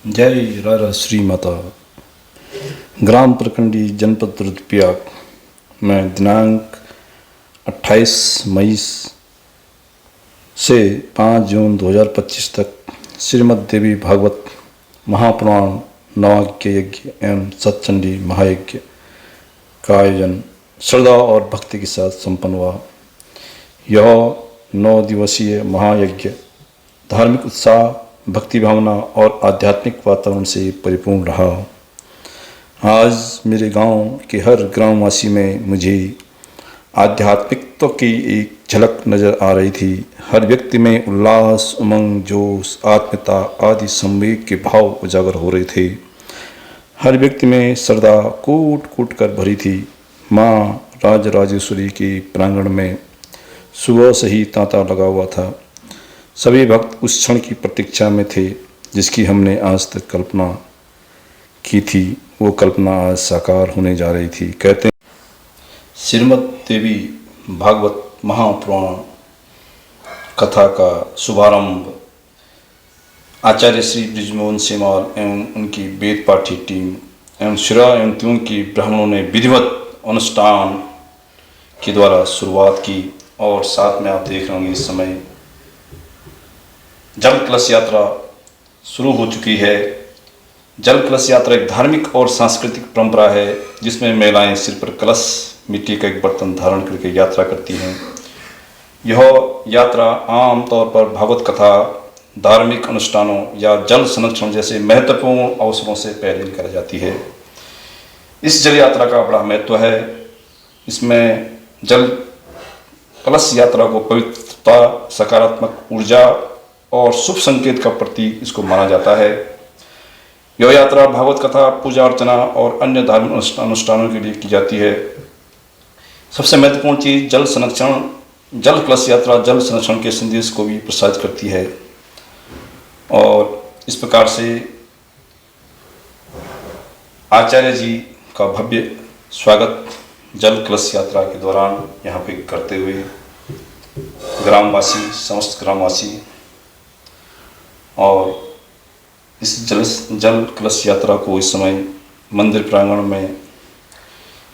जय रारा श्री माता। ग्राम प्रखंडी जनपद रुद्रप्रयाग में दिनांक 28 मई से 5 जून 2025 तक श्रीमद् देवी भागवत महापुराण नवाज्ञ यज्ञ एवं सतचंडी महायज्ञ का आयोजन श्रद्धा और भक्ति के साथ संपन्न हुआ। यह 9 दिवसीय महायज्ञ धार्मिक उत्साह, भक्ति भावना और आध्यात्मिक वातावरण से परिपूर्ण रहा। आज मेरे गांव के हर ग्रामवासी में मुझे आध्यात्मिकता की एक झलक नजर आ रही थी। हर व्यक्ति में उल्लास, उमंग, जोश, आत्मीयता आदि संवेग के भाव उजागर हो रहे थे। हर व्यक्ति में श्रद्धा कूट कूट कर भरी थी। माँ राजराजेश्वरी के प्रांगण में सुबह से ही तांता लगा हुआ था। सभी भक्त उस क्षण की प्रतीक्षा में थे जिसकी हमने आज तक कल्पना की थी। वो कल्पना आज साकार होने जा रही थी। कहते हैं श्रीमद् देवी भागवत महापुराण कथा का शुभारंभ आचार्य श्री बृजमोहन सेमाल एवं उनकी वेद पाठी टीम एवं शिरा एवं त्यों की ब्राह्मणों ने विधिवत अनुष्ठान के द्वारा शुरुआत की। और साथ में आप देख रहे होंगे इस समय जल कलश यात्रा शुरू हो चुकी है। जल कलश यात्रा एक धार्मिक और सांस्कृतिक परंपरा है जिसमें महिलाएं सिर पर कलश, मिट्टी का एक बर्तन धारण करके यात्रा करती हैं। यह यात्रा आम तौर पर भागवत कथा, धार्मिक अनुष्ठानों या जल संरक्षण जैसे महत्वपूर्ण अवसरों से पहले निकाली जाती है। इस जल यात्रा का बड़ा महत्व है। इसमें जल कलश यात्रा को पवित्रता, सकारात्मक ऊर्जा और शुभ संकेत का प्रतीक इसको माना जाता है। यह यात्रा भागवत कथा, पूजा अर्चना और अन्य धार्मिक अनुष्ठानों के लिए की जाती है। सबसे महत्वपूर्ण चीज जल संरक्षण, जल कलश यात्रा जल संरक्षण के संदेश को भी प्रसारित करती है। और इस प्रकार से आचार्य जी का भव्य स्वागत जल कलश यात्रा के दौरान यहाँ पे करते हुए ग्रामवासी, समस्त ग्रामवासी और इस जल कलश यात्रा को इस समय मंदिर प्रांगण में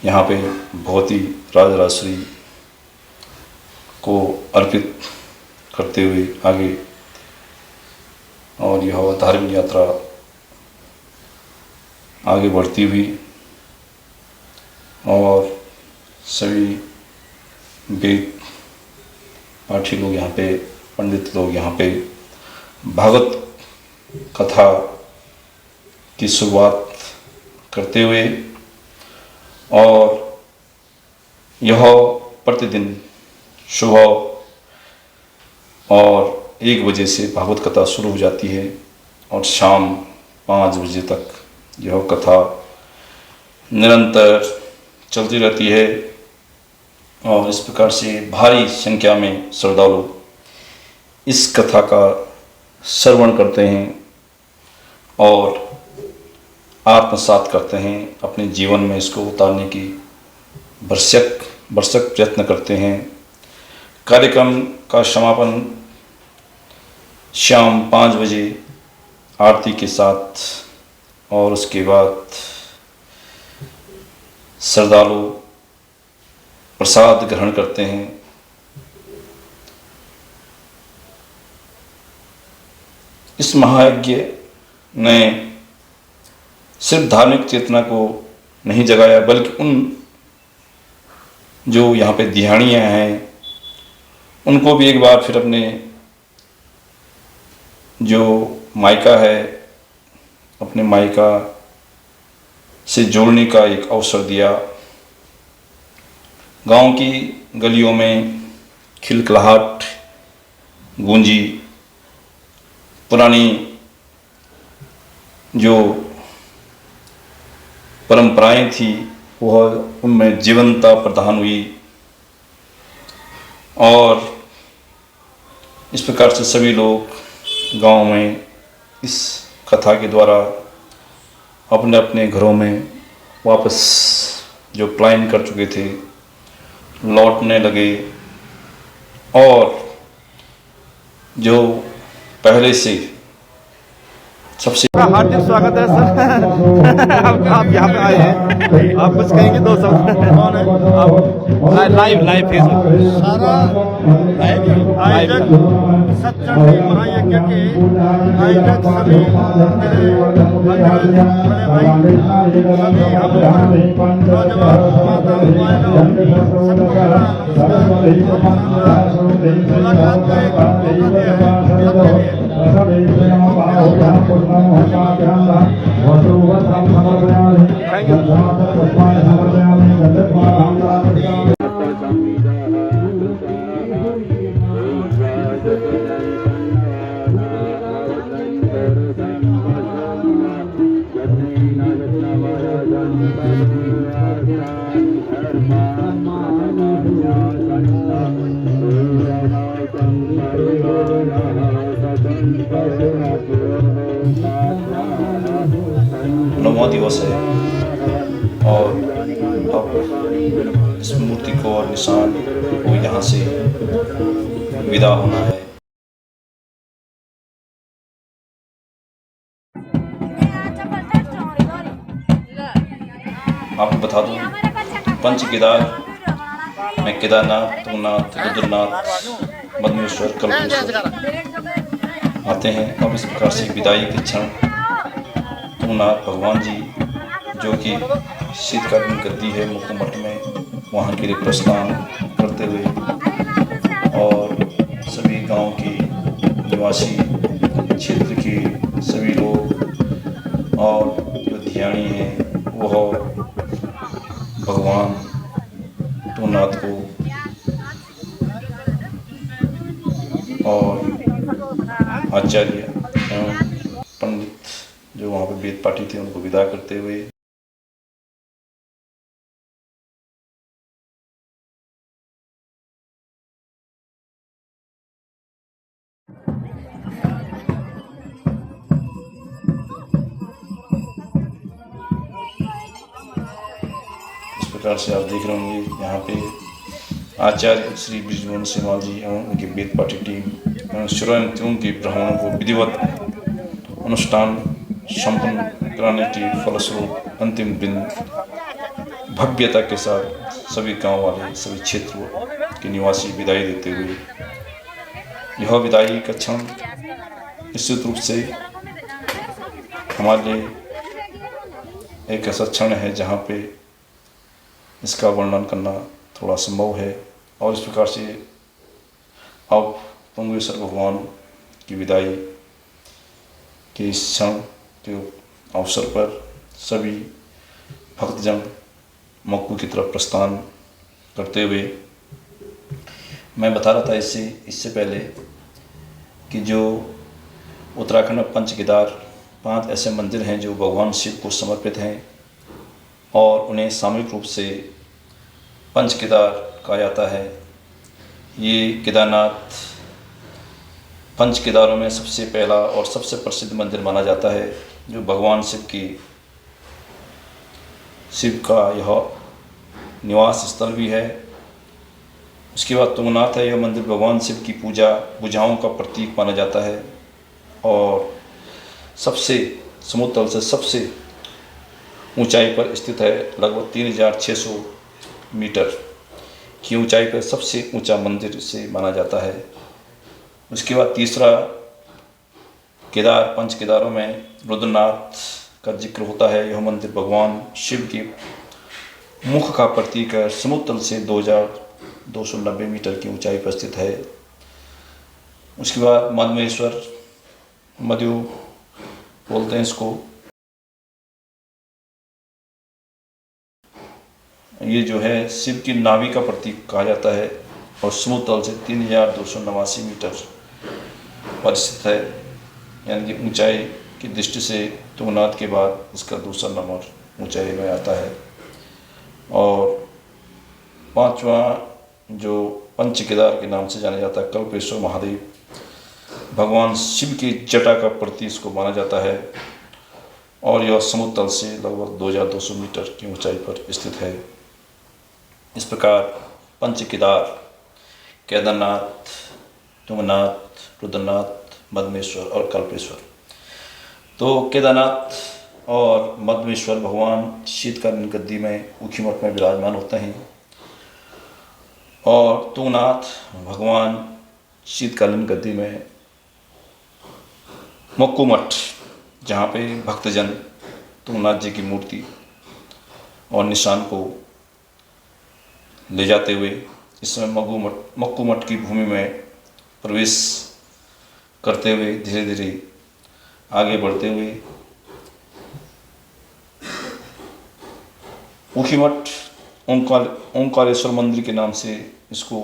यहाँ पे बहुत ही राजराजेश्वरी को अर्पित करते हुए आगे और यह धार्मिक यात्रा आगे बढ़ती हुई और सभी वेद पाठी लोग यहाँ पे, पंडित लोग यहाँ पे भागवत कथा की शुरुआत करते हुए और यह प्रतिदिन सुबह और 1 बजे से भागवत कथा शुरू हो जाती है और शाम 5 बजे तक यह कथा निरंतर चलती रहती है। और इस प्रकार से भारी संख्या में श्रद्धालु इस कथा का श्रवण करते हैं और आत्मसात करते हैं, अपने जीवन में इसको उतारने की भरसक प्रयत्न करते हैं। कार्यक्रम का समापन शाम 5 बजे आरती के साथ और उसके बाद श्रद्धालु प्रसाद ग्रहण करते हैं। इस महायज्ञ ने सिर्फ धार्मिक चेतना को नहीं जगाया बल्कि उन जो यहाँ पे दिहाड़ियाँ हैं उनको भी एक बार फिर अपने जो मायका है, अपने मायका से जोड़ने का एक अवसर दिया। गांव की गलियों में खिलखिलाहट गूंजी। पुरानी जो परंपराएं थी वह उनमें जीवंतता प्रदान हुई और इस प्रकार से सभी लोग गांव में इस कथा के द्वारा अपने अपने घरों में वापस जो प्लान कर चुके थे लौटने लगे और जो पहले से सबसे आपका हार्दिक स्वागत है सर। आप यहाँ पे आए हैं, आप कुछ कहेंगे दो शब्द? कौन है आप? लाइव फेसबुक सारा आयोजक सत्चंडी महायज्ञ के आयोजक सभी मेरे अंग्रेज बड़े भाई सभी हम नौजवान माता बहनों सबको मेरा नमस्कार। मुलाकात का एक सौभाग्य है सबके लिए। नौवां दिवस है और अब इस मूर्ति को और निशान को यहाँ से विदा होना है। आपको बता दूं, पंच केदार में केदारनाथ, तुंगनाथ, रुद्रनाथ, मदनेश्वर, कल्पेश्वर आते हैं। अब इस प्रकार से विदाई के क्षण तुंगनाथ भगवान जी जो कि शीतकालीन गद्दी है मुकुमठ में, वहाँ के लिए प्रस्थान करते हुए और सभी गांव की निवासी क्षेत्र के सभी लोग और जो ध्यानी हैं वह भगवान तुंगनाथ को और आचार्य एवं पंडित जो वहाँ पे वेद पाठी थे उनको विदा करते हुए इस प्रकार से आप देख रहे होंगे यहाँ पे आचार्य श्री ब्रिजमोहन सेवाल जी एवं उनकी वेद पाठी टीम एवं श्रोताओं के ब्राह्मणों को विधिवत अनुष्ठान संपन्न कराने के फलस्वरूप अंतिम दिन भव्यता के साथ सभी गांव वाले सभी क्षेत्रों के निवासी विदाई देते हुए, यह विदाई का क्षण निश्चित रूप से हमारे लिए एक ऐसा क्षण है जहाँ पे इसका वर्णन करना थोड़ा संभव है। और इस प्रकार से अब तुंगेश्वर भगवान की विदाई के इस क्षण के अवसर पर सभी भक्तजन मक्कू की तरफ प्रस्थान करते हुए, मैं बता रहा था इससे पहले कि जो उत्तराखंड में पंच केदार 5 ऐसे मंदिर हैं जो भगवान शिव को समर्पित हैं और उन्हें सामूहिक रूप से पंच केदार कहा जाता है। ये केदारनाथ पंच केदारों में सबसे पहला और सबसे प्रसिद्ध मंदिर माना जाता है, जो भगवान शिव का यह निवास स्थल भी है। उसके बाद तुंगनाथ है, यह मंदिर भगवान शिव की पूजा बुझाओं का प्रतीक माना जाता है और सबसे समुद्र तल से सबसे ऊंचाई पर स्थित है। लगभग 3600 मीटर की ऊंचाई पर सबसे ऊंचा मंदिर से माना जाता है। उसके बाद तीसरा केदार, पंच केदारों में रुद्रनाथ का जिक्र होता है। यह मंदिर भगवान शिव के मुख का प्रतीक है। समुद्र तल से 2290 मीटर की ऊंचाई पर स्थित है। उसके बाद मदनेश्वर, मधु बोलते हैं इसको, ये जो है शिव की नाभि का प्रतीक कहा जाता है और समुद्र तल से 3289 मीटर पर स्थित है। यानी कि ऊंचाई की दृष्टि से तुंगनाथ के बाद इसका दूसरा नंबर ऊंचाई में आता है। और 5वां जो पंच केदार के नाम से जाना जाता है, कल्पेश्वर महादेव, भगवान शिव की जटा का प्रतीक इसको माना जाता है और यह समुद्र तल से लगभग 2200 मीटर की ऊंचाई पर स्थित है। इस प्रकार पंच केदार, केदारनाथ, तुंगनाथ, रुद्रनाथ, मदनेश्वर और कल्पेश्वर, तो केदारनाथ और मद्मेश्वर भगवान शीतकालीन गद्दी में ऊखी मठ में विराजमान होते हैं और तुंगनाथ भगवान शीतकालीन गद्दी में मक्कू मठ, जहाँ पे भक्तजन तुंगनाथ जी की मूर्ति और निशान को ले जाते हुए इस समय मक्कू मठ की भूमि में प्रवेश करते हुए धीरे धीरे आगे बढ़ते हुए ऊखी मठ ओंकारेश्वर मंदिर के नाम से इसको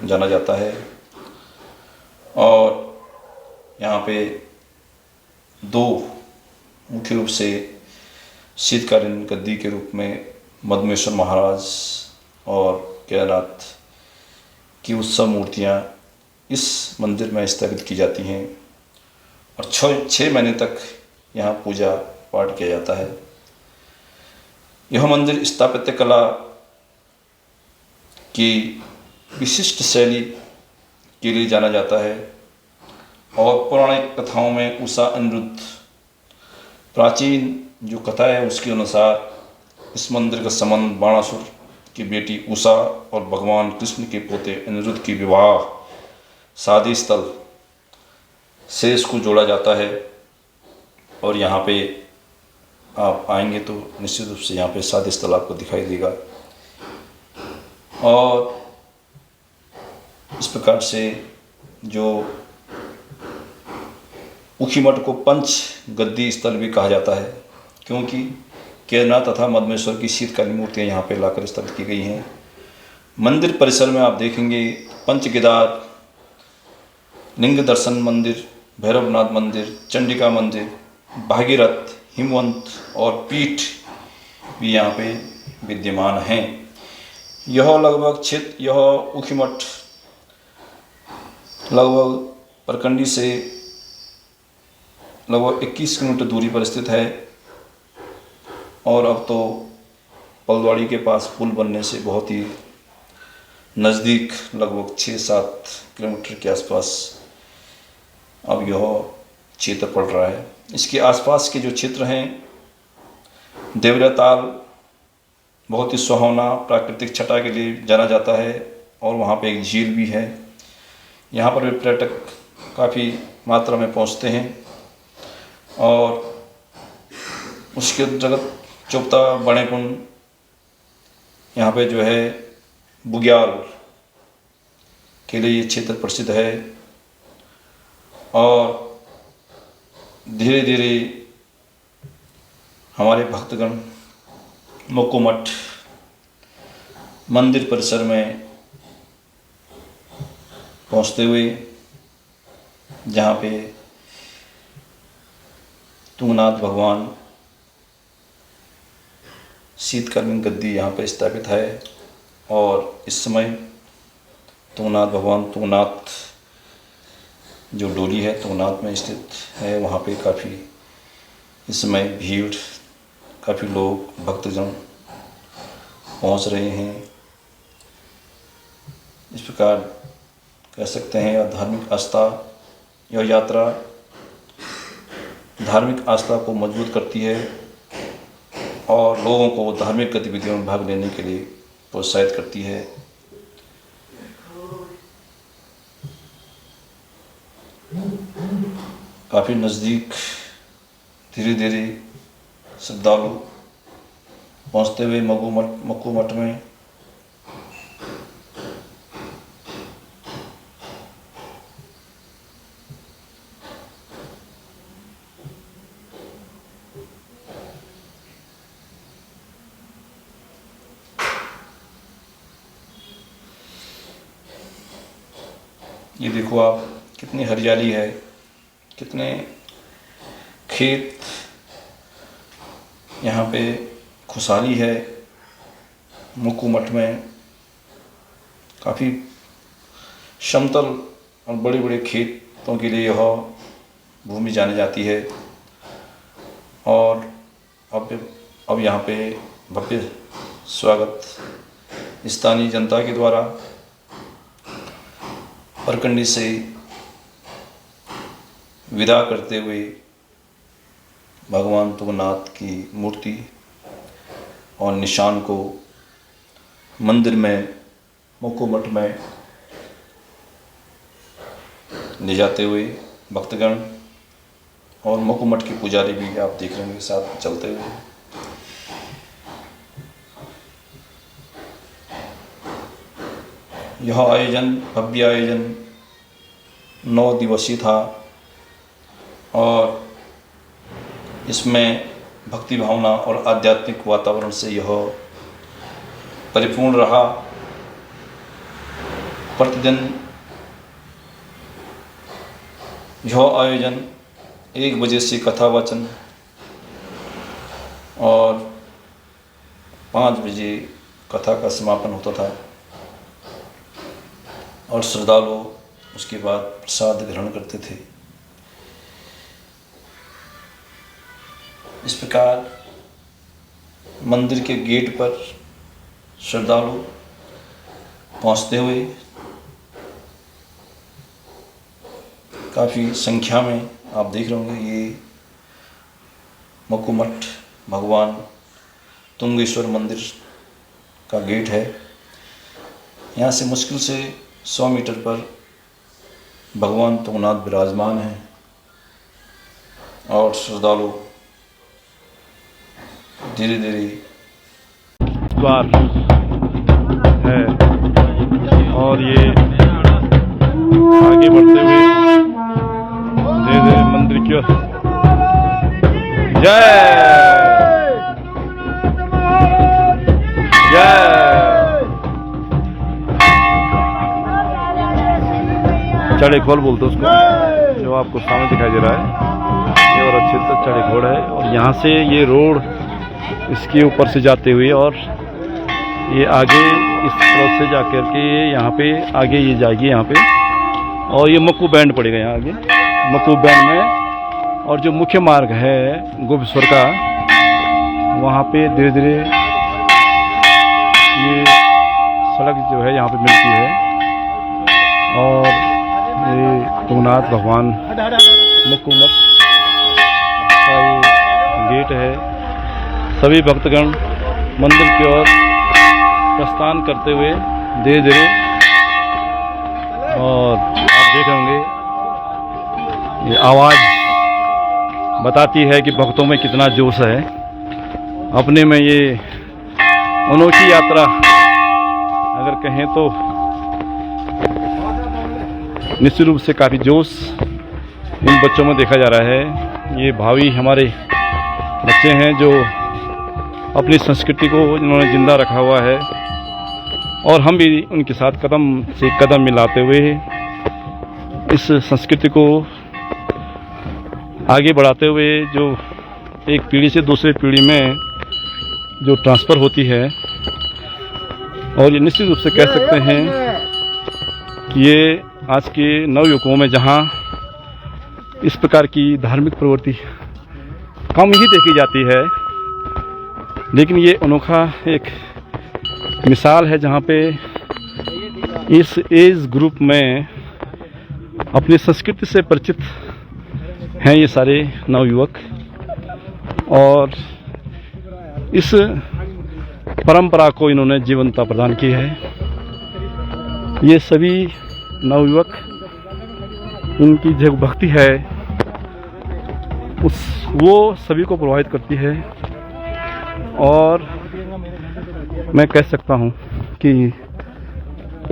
जाना जाता है। और यहाँ पे दो मुख्य रूप से शीतकालीन गद्दी के रूप में मद्मेश्वर महाराज और केदारनाथ की उत्सव मूर्तियाँ इस मंदिर में स्थापित की जाती हैं और 6 महीने तक यहाँ पूजा पाठ किया जाता है। यह मंदिर स्थापत्य कला की विशिष्ट शैली के लिए जाना जाता है और पौराणिक कथाओं में उषा अनिरुद्ध, प्राचीन जो कथा है उसके अनुसार इस मंदिर का संबंध बाणासुर की बेटी उषा और भगवान कृष्ण के पोते अनिरुद्ध की विवाह शादी स्थल से इसको जोड़ा जाता है। और यहाँ पे आप आएंगे तो निश्चित रूप से यहाँ पे शादी स्थल आपको दिखाई देगा। और इस प्रकार से जो ऊखी मठ को पंच गद्दी स्थल भी कहा जाता है, क्योंकि केदारनाथ तथा मद्मेश्वर की शीतकालीन मूर्तियाँ यहाँ पे लाकर स्थापित की गई हैं। मंदिर परिसर में आप देखेंगे पंच केदार, लिंग दर्शन मंदिर, भैरवनाथ मंदिर, चंडिका मंदिर, भागीरथ, हिमवंत और पीठ भी यहाँ पे विद्यमान हैं। यह ऊखी मठ लगभग परकंडी से लगभग 21 किलोमीटर दूरी पर स्थित है और अब तो पलद्वाड़ी के पास पुल बनने से बहुत ही नज़दीक लगभग 6-7 किलोमीटर के आसपास अब यह क्षेत्र पड़ रहा है। इसके आसपास के जो क्षेत्र हैं, देवरा ताल बहुत ही सुहावना प्राकृतिक छटा के लिए जाना जाता है और वहाँ पे एक झील भी है। यहाँ पर भी पर्यटक काफ़ी मात्रा में पहुँचते हैं। और उसके जगत चुप्ता बड़े कुंड यहाँ पे जो है बुग्याल के लिए ये क्षेत्र प्रसिद्ध है। और धीरे धीरे हमारे भक्तगण मक्कू मठ मंदिर परिसर में पहुँचते हुए, जहाँ पे तुंगनाथ भगवान शीतकालीन गद्दी यहाँ पे स्थापित है और इस समय तुंगनाथ भगवान तुंगनाथ जो डोली है तुंगनाथ में स्थित है, वहाँ पे काफ़ी इस समय भीड़, काफ़ी लोग भक्तजन पहुँच रहे हैं। इस प्रकार कह सकते हैं यह धार्मिक आस्था, यह यात्रा धार्मिक आस्था को मजबूत करती है और लोगों को धार्मिक गतिविधियों में भाग लेने के लिए प्रोत्साहित करती है। काफ़ी नज़दीक धीरे धीरे श्रद्धालु पहुँचते हुए मक्कू मठ में ये देखो आप कितनी हरियाली है, कितने खेत, यहाँ पे खुशहाली है। मक्कू मठ में काफ़ी समतल और बड़े बड़े खेतों के लिए यह भूमि जानी जाती है। और अब यहाँ पे भव्य स्वागत स्थानीय जनता के द्वारा परकंडी से विदा करते हुए भगवान तुंगनाथ की मूर्ति और निशान को मंदिर में मुकुमठ में ले जाते हुए भक्तगण और मुकुमठ के पुजारी भी आप देख रहे होंगे साथ चलते हुए। यह आयोजन भव्य आयोजन 9 दिवसीय था और इसमें भक्ति भावना और आध्यात्मिक वातावरण से यह परिपूर्ण रहा। प्रतिदिन यह आयोजन 1 बजे से कथा वाचन और 5 बजे कथा का समापन होता था और श्रद्धालु उसके बाद प्रसाद ग्रहण करते थे। इस प्रकार मंदिर के गेट पर श्रद्धालु पहुंचते हुए काफ़ी संख्या में आप देख रहे होंगे। ये मुकुमठ भगवान तुंगेश्वर मंदिर का गेट है। यहाँ से मुश्किल से 100 मीटर पर भगवान तुंगनाथ विराजमान हैं और श्रद्धालु धीरे धीरे द्वार है और ये आगे बढ़ते हुए धीरे धीरे मंदिर की ओर। जय जय। चढ़े खोल बोलते उसको, जो आपको सामने दिखाई दे रहा है। ये और अच्छे से चढ़े खोल है और यहाँ से ये रोड इसके ऊपर से जाते हुए और ये आगे इस तरफ से जाकर के यहाँ पे आगे ये जाएगी यहाँ पे और ये मक्कू बैंड पड़ेगा यहाँ आगे मक्कू बैंड में। और जो मुख्य मार्ग है गोपेश्वर का, वहाँ पे धीरे धीरे ये सड़क जो है यहाँ पे मिलती है और ये तुंगनाथ भगवान मुकुमठ का ये गेट है। सभी भक्तगण मंदिर की ओर प्रस्थान करते हुए धीरे धीरे, और आप देख रहे होंगे ये आवाज़ बताती है कि भक्तों में कितना जोश है। अपने में ये अनोखी यात्रा अगर कहें तो निश्चित रूप से काफ़ी जोश इन बच्चों में देखा जा रहा है। ये भावी हमारे बच्चे हैं जो अपनी संस्कृति को इन्होंने जिंदा रखा हुआ है और हम भी उनके साथ कदम से कदम मिलाते हुए इस संस्कृति को आगे बढ़ाते हुए जो एक पीढ़ी से दूसरे पीढ़ी में जो ट्रांसफ़र होती है। और ये निश्चित रूप से कह सकते हैं कि ये आज के नवयुवकों में जहाँ इस प्रकार की धार्मिक प्रवृत्ति कम ही देखी जाती है, लेकिन ये अनोखा एक मिसाल है जहाँ पे इस एज ग्रुप में अपनी संस्कृति से परिचित हैं ये सारे नवयुवक और इस परंपरा को इन्होंने जीवंतता प्रदान की है। ये सभी नवयुवक, इनकी जो भक्ति है वो सभी को प्रभावित करती है और मैं कह सकता हूँ कि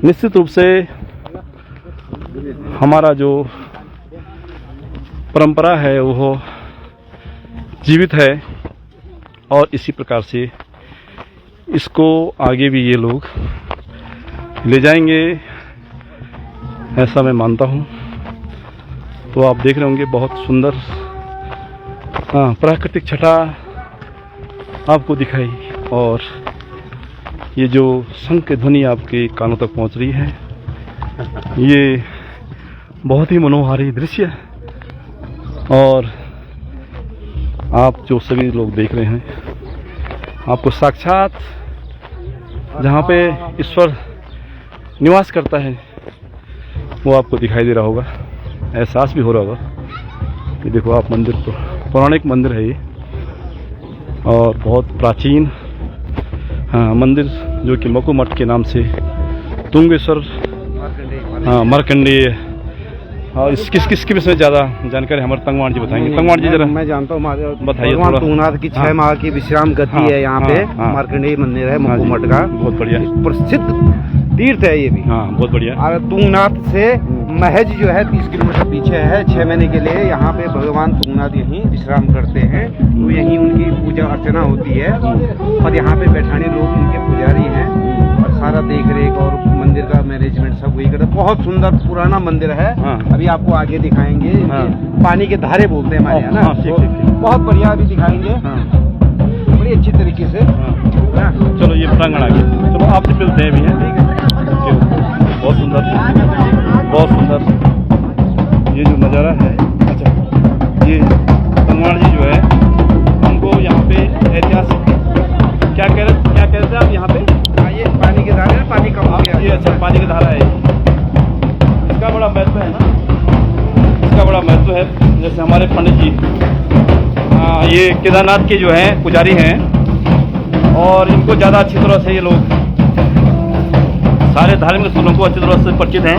निश्चित रूप से हमारा जो परंपरा है वो जीवित है और इसी प्रकार से इसको आगे भी ये लोग ले जाएंगे, ऐसा मैं मानता हूँ। तो आप देख रहे होंगे बहुत सुंदर प्राकृतिक छटा आपको दिखाई और ये जो शंख की ध्वनि आपके कानों तक पहुँच रही है, ये बहुत ही मनोहारी दृश्य है। और आप जो सभी लोग देख रहे हैं, आपको साक्षात जहाँ पे ईश्वर निवास करता है वो आपको दिखाई दे रहा होगा, एहसास भी हो रहा होगा कि देखो आप मंदिर को पौराणिक मंदिर है ये और बहुत प्राचीन मंदिर जो कि मक्कू मठ के नाम से तुंगेश्वर मार्कंडेय। और किसकी विषय ज़्यादा जानकारी हमारे तंगवाण जी बताएंगे। तंगवाण जी जरा। मैं जानता हूँ, बताइए। भगवान तुंगनाथ की 6 माह की विश्राम गति है यहाँ पे। मार्कंडेय मंदिर है मक्कू मठ का, बहुत बढ़िया प्रसिद्ध तीर्थ है ये भी। बहुत बढ़िया। और तुंगनाथ से महज जो है 30 किलोमीटर पीछे है। 6 महीने के लिए यहाँ पे भगवान तुंगनाथ यहीं विश्राम करते हैं, तो यहीं उनकी पूजा अर्चना होती है और यहाँ पे बैठाने लोग इनके पुजारी हैं और सारा देख रेख और मंदिर का मैनेजमेंट सब वही करते हैं। बहुत सुंदर पुराना मंदिर है। अभी आपको आगे दिखाएंगे। पानी के धारे बोलते हैं हमारे यहाँ ना, तो बहुत बढ़िया अभी दिखाएंगे बड़ी अच्छी तरीके से। चलो ये प्रांगण आ गया, चलो आपसे मिलते हैं भी हैं। ठीक है, बहुत सुंदर, बहुत सुंदर ये जो नज़ारा है। अच्छा, ये तंगवाण जी जो है उनको यहाँ पे ऐतिहासिक क्या कह रहे थे आप यहाँ पे? ये पानी के धारे, पानी कम हो गया ये। अच्छा, पानी की धारा है, इसका बड़ा महत्व है ना, इसका बड़ा महत्व है। जैसे हमारे पंडित जी ये केदारनाथ के जो हैं पुजारी हैं और इनको ज़्यादा अच्छी तरह से ये लोग सारे धार्मिक स्थलों को अच्छी तरह से परिचित हैं।